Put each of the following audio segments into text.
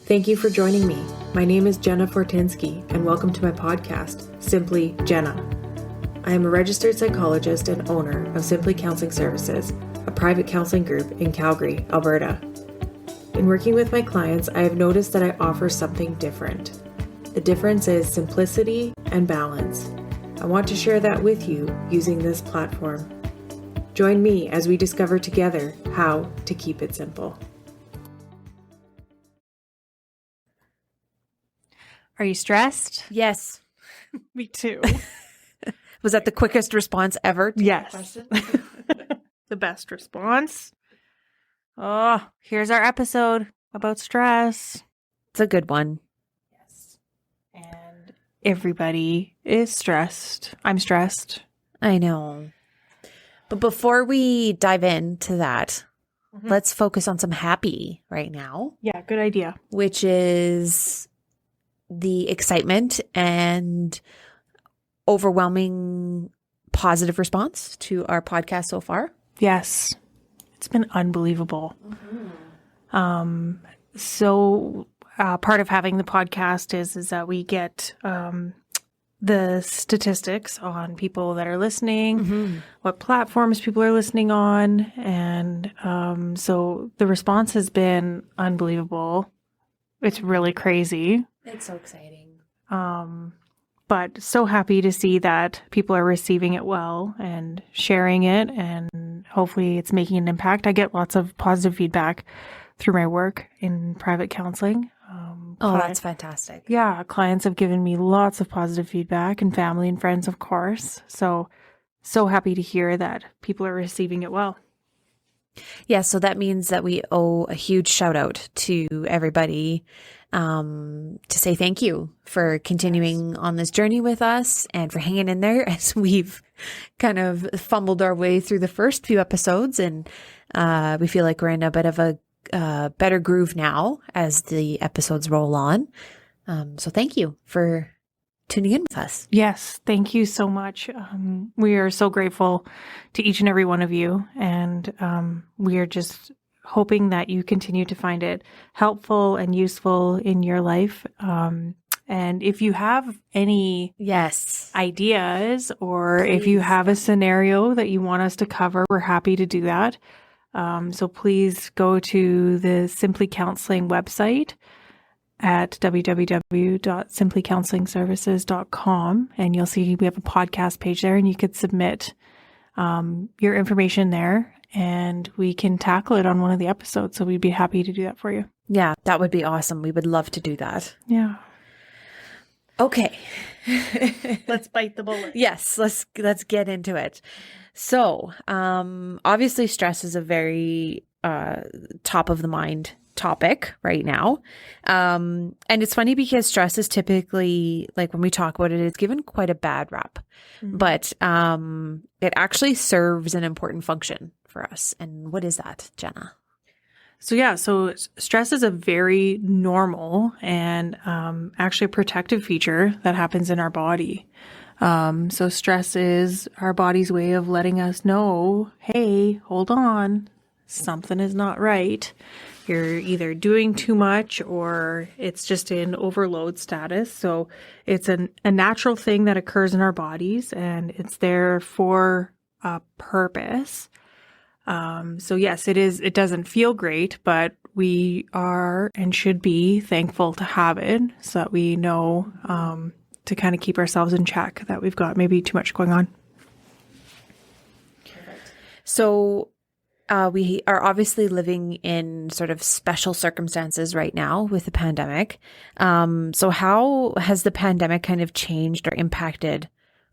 Thank you for joining me. My name is Jenna Fortinsky, and welcome to my podcast, Simply Jenna. I am a registered psychologist and owner of Simply Counseling Services, a private counseling group in Calgary, Alberta. In working with my clients, I have noticed that I offer something different. The difference is simplicity and balance. I want to share that with you using this platform. Join me as we discover together how to keep it simple. Are you stressed? Yes. Me too. Was that the quickest response ever to Yes. that question? The best response. Oh, here's our episode about stress. It's a good one. Yes. And everybody is stressed. I'm stressed. I know. But before we dive into that, let's focus on some happy right now, Yeah, good idea. which is the excitement and overwhelming positive response to our podcast so far. Yes. It's been unbelievable. So part of having the podcast is that we get the statistics on people that are listening, what platforms people are listening on. And so the response has been unbelievable. It's really crazy. It's so exciting. But so happy to see that people are receiving it well and sharing it, and hopefully it's making an impact. I get lots of positive feedback through my work in private counseling. That's fantastic. Yeah, clients have given me lots of positive feedback, and family and friends, of course. So happy to hear that people are receiving it well. Yeah, so that means that we owe a huge shout out to everybody to say thank you for continuing on this journey with us and for hanging in there as we've kind of fumbled our way through the first few episodes. And we feel like we're in a bit of a better groove now as the episodes roll on. So thank you for tuning in with us. Yes, thank you so much. We are so grateful to each and every one of you, and we are just hoping that you continue to find it helpful and useful in your life. And if you have any ideas, or if you have a scenario that you want us to cover, we're happy to do that. So please go to the Simply Counseling website at www.simplycounselingservices.com, and you'll see we have a podcast page there, and you could submit your information there, and we can tackle it on one of the episodes. So we'd be happy to do that for you. Yeah, that would be awesome. We would love to do that. Yeah. Okay. Let's bite the bullet. Yes, let's get into it. So, obviously stress is a very top of the mind topic right now. And it's funny because stress is typically, like when we talk about it, it's given quite a bad rap, but it actually serves an important function for us. And what is that, Jenna? So stress is a very normal and actually a protective feature that happens in our body. So stress is our body's way of letting us know, hey, hold on, something is not right. You're either doing too much or it's just in overload status. So it's a natural thing that occurs in our bodies, and it's there for a purpose. So yes, it is. It doesn't feel great, but we are and should be thankful to have it so that we know to kind of keep ourselves in check, that we've got maybe too much going on. So we are obviously living in sort of special circumstances right now with the pandemic. So how has the pandemic kind of changed or impacted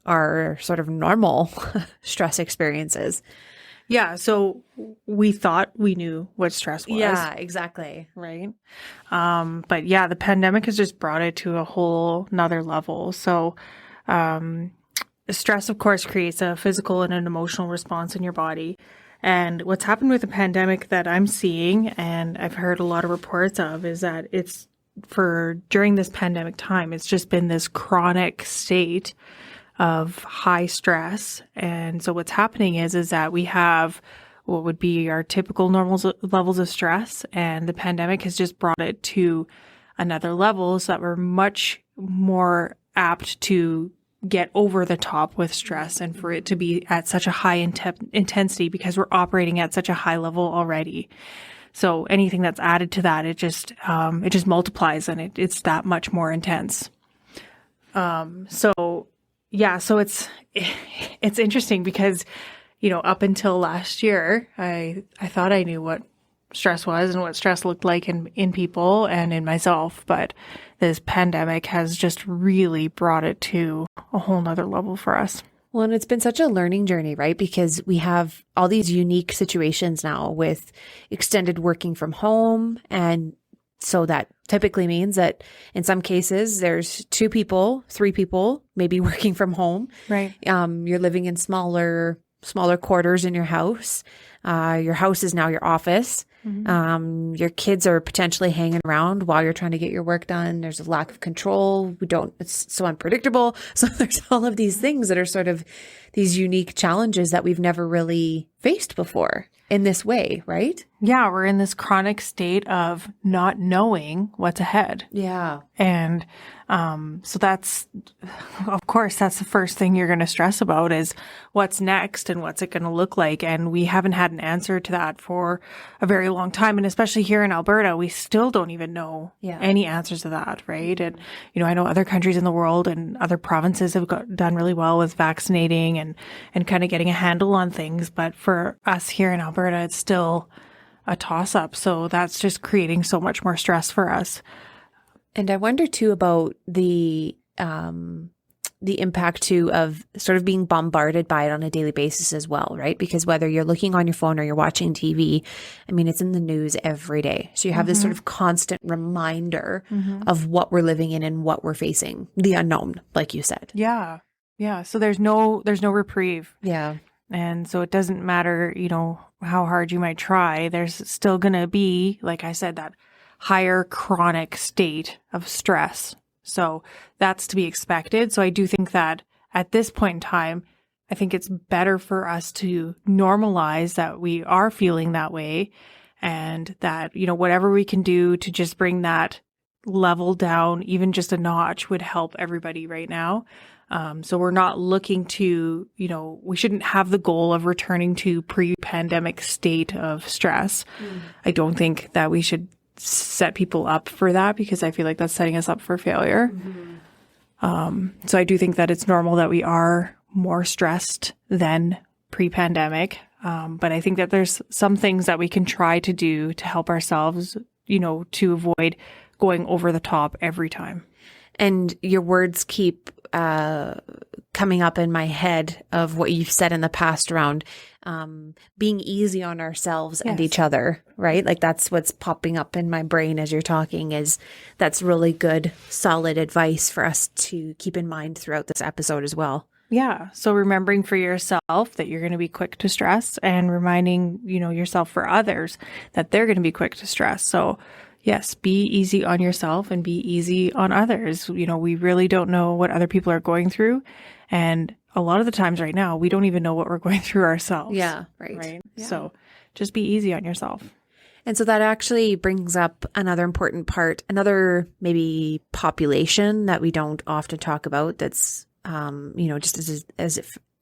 our sort of normal stress experiences? Yeah. So we thought we knew what stress was. Yeah, exactly. Right. But yeah, the pandemic has just brought it to a whole nother level. So, stress, of course, creates a physical and an emotional response in your body. And what's happened with the pandemic that I'm seeing, and I've heard a lot of reports of, is that during this pandemic time, it's just been this chronic state of high stress. And so what's happening is that we have what would be our typical normal levels of stress, and the pandemic has just brought it to another level so that we're much more apt to get over the top with stress and for it to be at such a high intensity because we're operating at such a high level already. So anything that's added to that, it just multiplies and it's that much more intense. So it's interesting because, up until last year, I thought I knew what stress was and what stress looked like in people and in myself. But this pandemic has just really brought it to a whole nother level for us. Well, and it's been such a learning journey, right? Because we have all these unique situations now with extended working from home. And so that typically means that in some cases there's 2 people, 3 people, maybe working from home. Right. You're living in smaller quarters in your house. Your house is now your office. Mm-hmm. Your kids are potentially hanging around while you're trying to get your work done. There's a lack of control. It's so unpredictable. So there's all of these things that are sort of these unique challenges that we've never really faced before in this way, right? Yeah, we're in this chronic state of not knowing what's ahead. Yeah. And so that's, of course, that's the first thing you're going to stress about is what's next and what's it going to look like. And we haven't had an answer to that for a very long time. And especially here in Alberta, we still don't even know any answers to that, right? And, I know other countries in the world and other provinces have done really well with vaccinating and kind of getting a handle on things. But for us here in Alberta, it's still a toss-up. So that's just creating so much more stress for us. And I wonder too about the impact too of sort of being bombarded by it on a daily basis as well, right? Because whether you're looking on your phone or you're watching TV, it's in the news every day. So you have this sort of constant reminder of what we're living in and what we're facing, the unknown, like you said. Yeah. Yeah. So there's no reprieve. Yeah. And so it doesn't matter, how hard you might try. There's still going to be, like I said, that higher chronic state of stress. So that's to be expected. So I do think that at this point in time, I think it's better for us to normalize that we are feeling that way and that, whatever we can do to just bring that level down, even just a notch, would help everybody right now. So we're not looking to, we shouldn't have the goal of returning to pre-pandemic state of stress. I don't think that we should set people up for that because I feel like that's setting us up for failure. So I do think that it's normal that we are more stressed than pre-pandemic. But I think that there's some things that we can try to do to help ourselves, to avoid going over the top every time. And your words keep coming up in my head of what you've said in the past around being easy on ourselves and each other, right? Like that's what's popping up in my brain as you're talking that's really good, solid advice for us to keep in mind throughout this episode as well. Yeah. So remembering for yourself that you're going to be quick to stress and reminding, yourself for others that they're going to be quick to stress. So yes, be easy on yourself and be easy on others. We really don't know what other people are going through. And a lot of the times right now, we don't even know what we're going through ourselves. Yeah, right. Yeah. So just be easy on yourself. And so that actually brings up another important part, another maybe population that we don't often talk about that's, just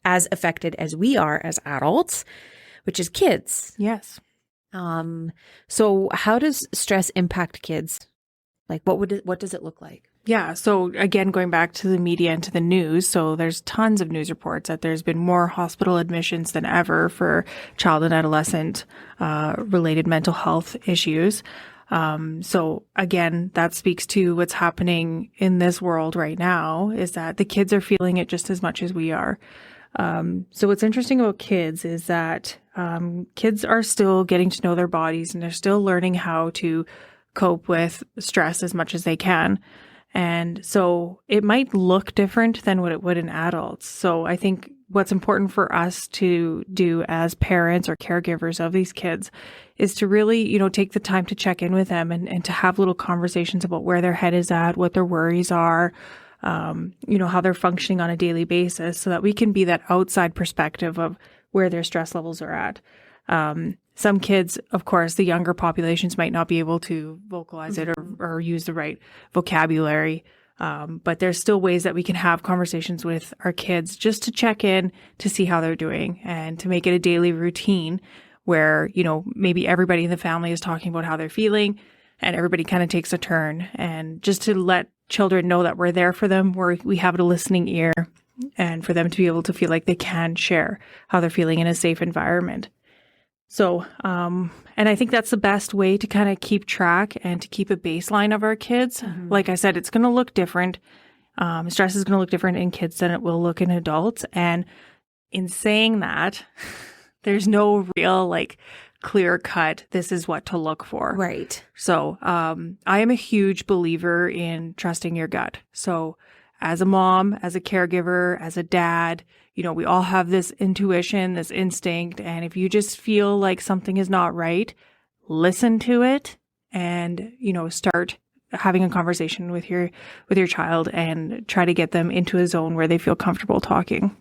as affected as we are as adults, which is kids. Yes. So how does stress impact kids? Like what does it look like? Yeah. So again, going back to the media and to the news. So there's tons of news reports that there's been more hospital admissions than ever for child and adolescent, related mental health issues. So again, that speaks to what's happening in this world right now is that the kids are feeling it just as much as we are. So what's interesting about kids is that kids are still getting to know their bodies and they're still learning how to cope with stress as much as they can. And so it might look different than what it would in adults. So I think what's important for us to do as parents or caregivers of these kids is to really, take the time to check in with them and to have little conversations about where their head is at, what their worries are, how they're functioning on a daily basis so that we can be that outside perspective of where their stress levels are at. Some kids, of course, the younger populations might not be able to vocalize it or use the right vocabulary. But there's still ways that we can have conversations with our kids just to check in to see how they're doing and to make it a daily routine where, maybe everybody in the family is talking about how they're feeling and everybody kind of takes a turn, and just to let children know that we're there for them, we have a listening ear, and for them to be able to feel like they can share how they're feeling in a safe environment. So, and I think that's the best way to kind of keep track and to keep a baseline of our kids. Like I said, it's going to look different. Stress is going to look different in kids than it will look in adults. And in saying that, there's no real clear cut, this is what to look for. Right. So, I am a huge believer in trusting your gut. So as a mom, as a caregiver, as a dad, we all have this intuition, this instinct. And if you just feel like something is not right, listen to it and, start having a conversation with your child and try to get them into a zone where they feel comfortable talking.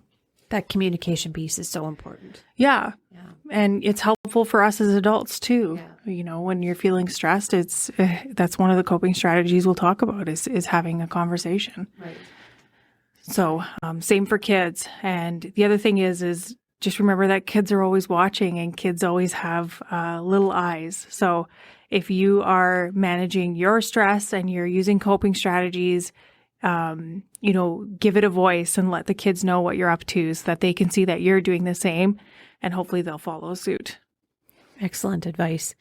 That communication piece is so important. Yeah. And it's helpful for us as adults too. Yeah. When you're feeling stressed, that's one of the coping strategies we'll talk about is having a conversation. Right. So, same for kids. And the other thing is just remember that kids are always watching and kids always have little eyes. So if you are managing your stress and you're using coping strategies, give it a voice and let the kids know what you're up to so that they can see that you're doing the same, and hopefully they'll follow suit. Excellent advice.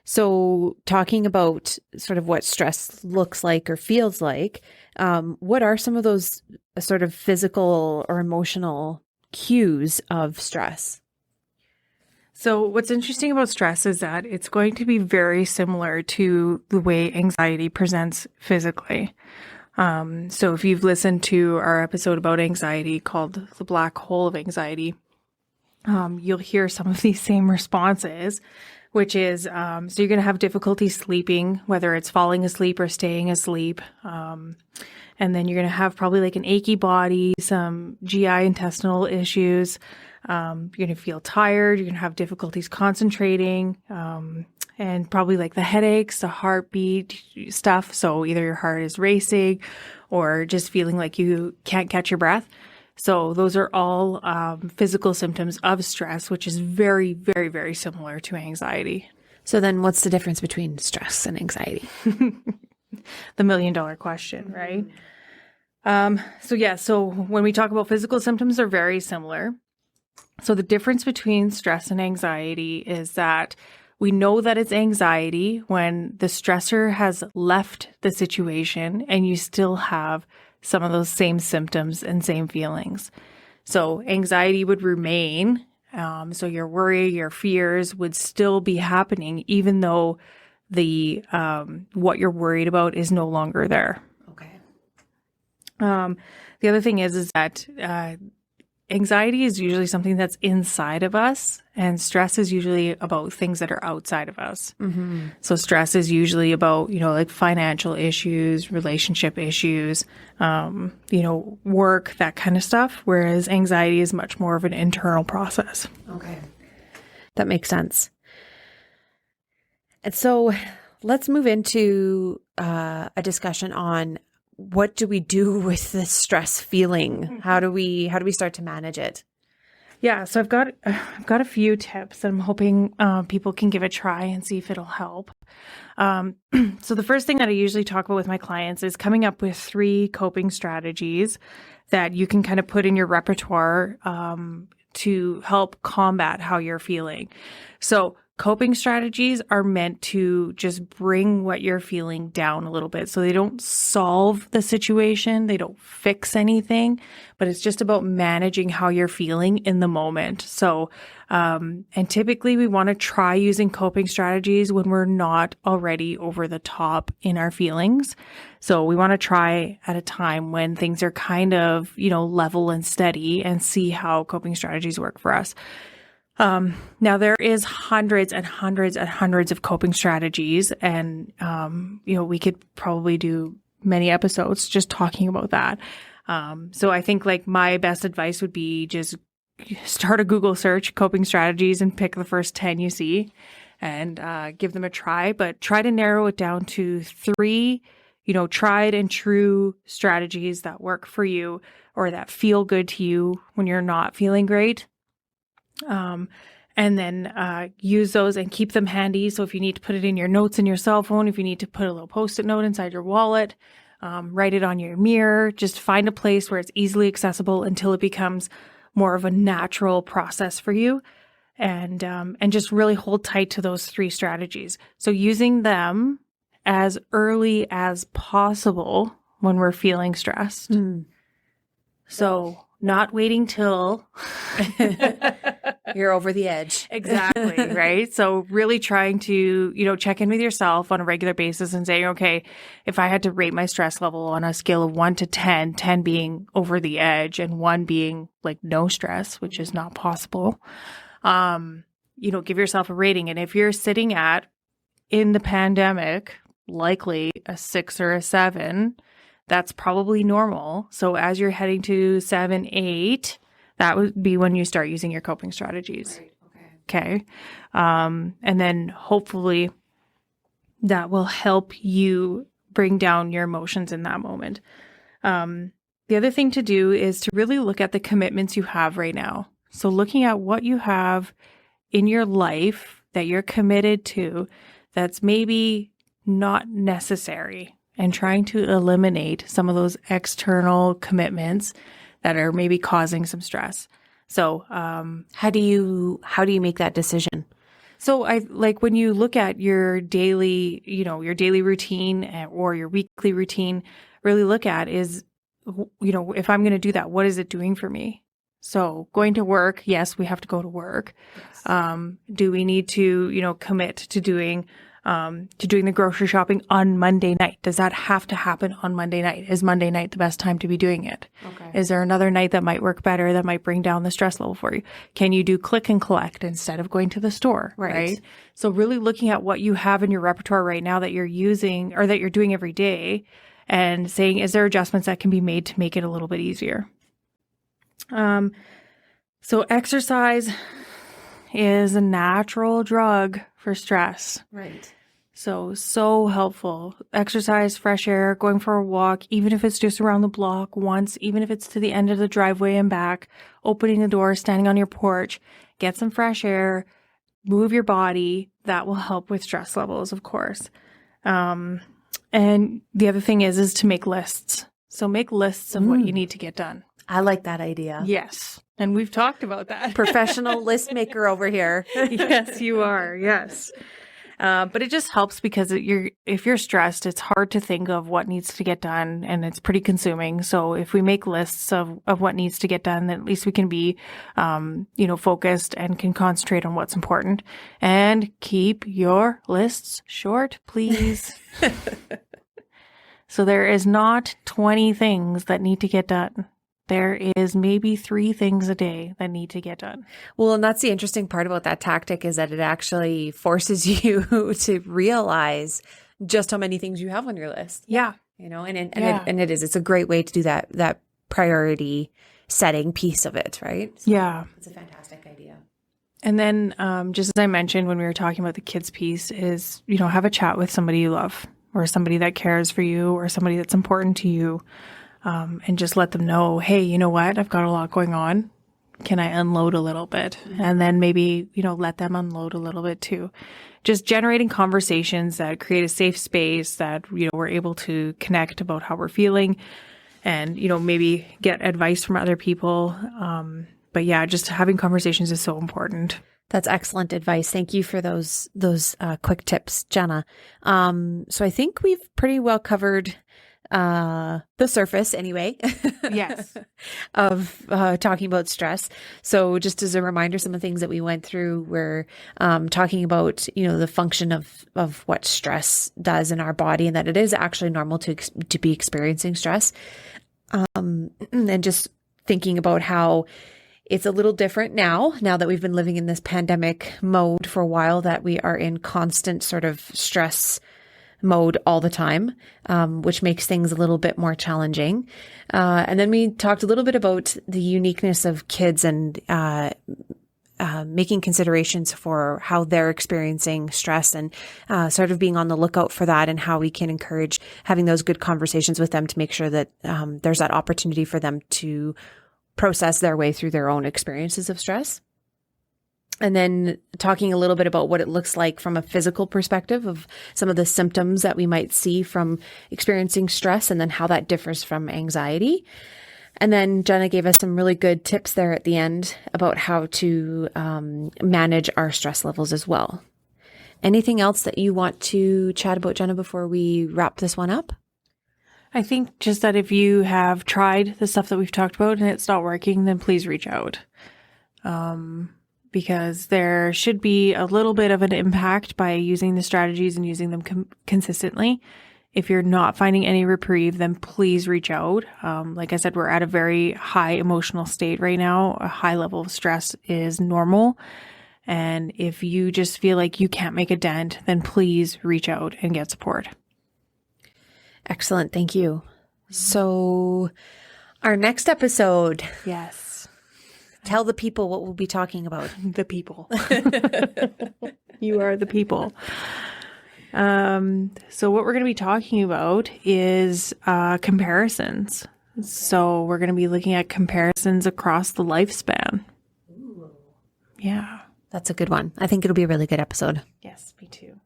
So talking about sort of what stress looks like or feels like, what are some of those sort of physical or emotional cues of stress? So what's interesting about stress is that it's going to be very similar to the way anxiety presents physically. So if you've listened to our episode about anxiety called The Black Hole of Anxiety, you'll hear some of these same responses, which is, so you're going to have difficulty sleeping, whether it's falling asleep or staying asleep. And then you're going to have probably an achy body, some GI intestinal issues. You're going to feel tired. You're going to have difficulties concentrating, and probably the headaches, the heartbeat stuff. So either your heart is racing or just feeling like you can't catch your breath. So those are all physical symptoms of stress, which is very, very, very similar to anxiety. So then what's the difference between stress and anxiety? The $1 million question, right? So when we talk about physical symptoms, they're very similar. So the difference between stress and anxiety is that we know that it's anxiety when the stressor has left the situation and you still have some of those same symptoms and same feelings. So anxiety would remain. So your worry, your fears would still be happening, even though the what you're worried about is no longer there. Okay. The other thing is that anxiety is usually something that's inside of us, and stress is usually about things that are outside of us. Mm-hmm. So stress is usually about, financial issues, relationship issues, work, that kind of stuff, whereas anxiety is much more of an internal process. Okay. That makes sense. And so let's move into a discussion on what do we do with this stress feeling? How do we start to manage it? Yeah, so I've got a few tips that I'm hoping people can give a try and see if it'll help. So the first thing that I usually talk about with my clients is coming up with 3 coping strategies that you can kind of put in your repertoire to help combat how you're feeling. So coping strategies are meant to just bring what you're feeling down a little bit. So they don't solve the situation. They don't fix anything, but it's just about managing how you're feeling in the moment. So, and typically we want to try using coping strategies when we're not already over the top in our feelings. So we want to try at a time when things are kind of, level and steady, and see how coping strategies work for us. Now there is hundreds and hundreds and hundreds of coping strategies, and, we could probably do many episodes just talking about that. So I think my best advice would be just start a Google search, coping strategies, and pick the first 10 you see and give them a try. But try to narrow it down to 3, tried and true strategies that work for you or that feel good to you when you're not feeling great. And then use those and keep them handy. So if you need to put it in your notes in your cell phone, if you need to put a little Post-it note inside your wallet, write it on your mirror, just find a place where it's easily accessible until it becomes more of a natural process for you. And just really hold tight to those 3 strategies. So using them as early as possible when we're feeling stressed. So not waiting till you're over the edge. Exactly. Right. So really trying to, check in with yourself on a regular basis and say, okay, if I had to rate my stress level on a scale of 1 to 10, 10 being over the edge and 1 being like no stress, which is not possible, give yourself a rating. And if you're sitting at, in the pandemic, likely a 6 or a 7, that's probably normal. So as you're heading to 7, 8, that would be when you start using your coping strategies. Right. Okay. And then hopefully that will help you bring down your emotions in that moment. The other thing to do is to really look at the commitments you have right now. So looking at what you have in your life that you're committed to that's maybe not necessary, and trying to eliminate some of those external commitments that are maybe causing some stress. So, how do you make that decision? So I like when you look at your daily, your daily routine or your weekly routine, really look at is, if I'm going to do that, what is it doing for me? So going to work, yes, we have to go to work. Yes. Do we need to, commit to doing the grocery shopping on Monday night? Does that have to happen on Monday night? Is Monday night the best time to be doing it? Okay. Is there another night that might work better, that might bring down the stress level for you? Can you do click and collect instead of going to the store? Right? So really looking at what you have in your repertoire right now that you're using or that you're doing every day and saying, is there adjustments that can be made to make it a little bit easier? So exercise is a natural drug for stress. Right. So helpful. Exercise, fresh air, going for a walk, even if it's just around the block once, even if it's to the end of the driveway and back, opening the door, standing on your porch, get some fresh air, move your body. That will help with stress levels, of course. And the other thing is to make lists. So make lists of what you need to get done. I like that idea. Yes. And we've talked about that. Professional list maker over here. Yes, you are. Yes. But it just helps because if you're stressed, it's hard to think of what needs to get done and it's pretty consuming. So if we make lists of what needs to get done, then at least we can be, focused and can concentrate on what's important. And keep your lists short, please. So there is not 20 things that need to get done. There is maybe 3 things a day that need to get done. Well, and that's the interesting part about that tactic is that it actually forces you to realize just how many things you have on your list. Yeah. It's a great way to do that priority setting piece of it, right? So yeah. It's a fantastic idea. And then just as I mentioned when we were talking about the kids piece is, have a chat with somebody you love or somebody that cares for you or somebody that's important to you. And just let them know, hey, you know what? I've got a lot going on. Can I unload a little bit? Mm-hmm. And then maybe, let them unload a little bit too. Just generating conversations that create a safe space that, we're able to connect about how we're feeling and, maybe get advice from other people. But yeah, just having conversations is so important. That's excellent advice. Thank you for those quick tips, Jenna. So I think we've pretty well covered the surface anyway. Yes. Of talking about stress. So just as a reminder, some of the things that we went through were talking about, the function of what stress does in our body and that it is actually normal to be experiencing stress. And just thinking about how it's a little different now that we've been living in this pandemic mode for a while, that we are in constant sort of stress mode all the time, which makes things a little bit more challenging. And then we talked a little bit about the uniqueness of kids and making considerations for how they're experiencing stress and sort of being on the lookout for that, and how we can encourage having those good conversations with them to make sure that there's that opportunity for them to process their way through their own experiences of stress. And then talking a little bit about what it looks like from a physical perspective of some of the symptoms that we might see from experiencing stress, and then how that differs from anxiety. And then Jenna gave us some really good tips there at the end about how to manage our stress levels as well. Anything else that you want to chat about, Jenna, before we wrap this one up? I think just that if you have tried the stuff that we've talked about and it's not working, then please reach out. Because there should be a little bit of an impact by using the strategies and using them consistently. If you're not finding any reprieve, then please reach out. Like I said, we're at a very high emotional state right now. A high level of stress is normal. And if you just feel like you can't make a dent, then please reach out and get support. Excellent. Thank you. So our next episode. Yes. Tell the people what we'll be talking about. The people. You are the people. So what we're going to be talking about is comparisons. So we're going to be looking at comparisons across the lifespan. Ooh. Yeah. That's a good one. I think it'll be a really good episode. Yes, me too.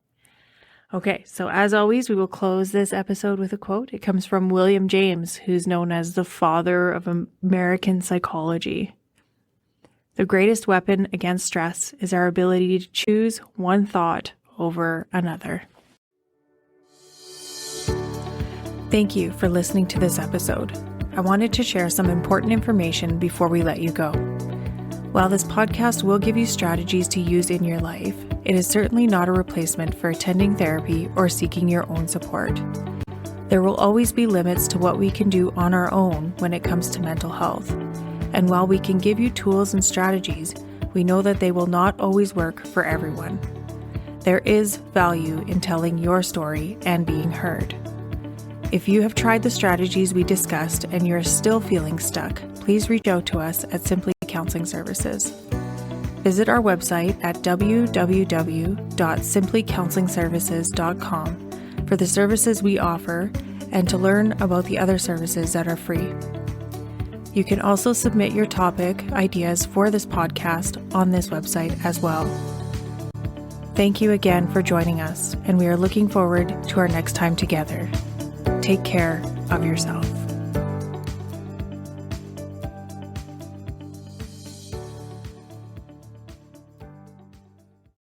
Okay, so as always, we will close this episode with a quote. It comes from William James, who's known as the father of American psychology. The greatest weapon against stress is our ability to choose one thought over another. Thank you for listening to this episode. I wanted to share some important information before we let you go. While this podcast will give you strategies to use in your life, it is certainly not a replacement for attending therapy or seeking your own support. There will always be limits to what we can do on our own when it comes to mental health. And while we can give you tools and strategies, we know that they will not always work for everyone. There is value in telling your story and being heard. If you have tried the strategies we discussed and you're still feeling stuck, please reach out to us at Simply Counseling Services. Visit our website at www.simplycounselingservices.com for the services we offer and to learn about the other services that are free. You can also submit your topic ideas for this podcast on this website as well. Thank you again for joining us, and we are looking forward to our next time together. Take care of yourself.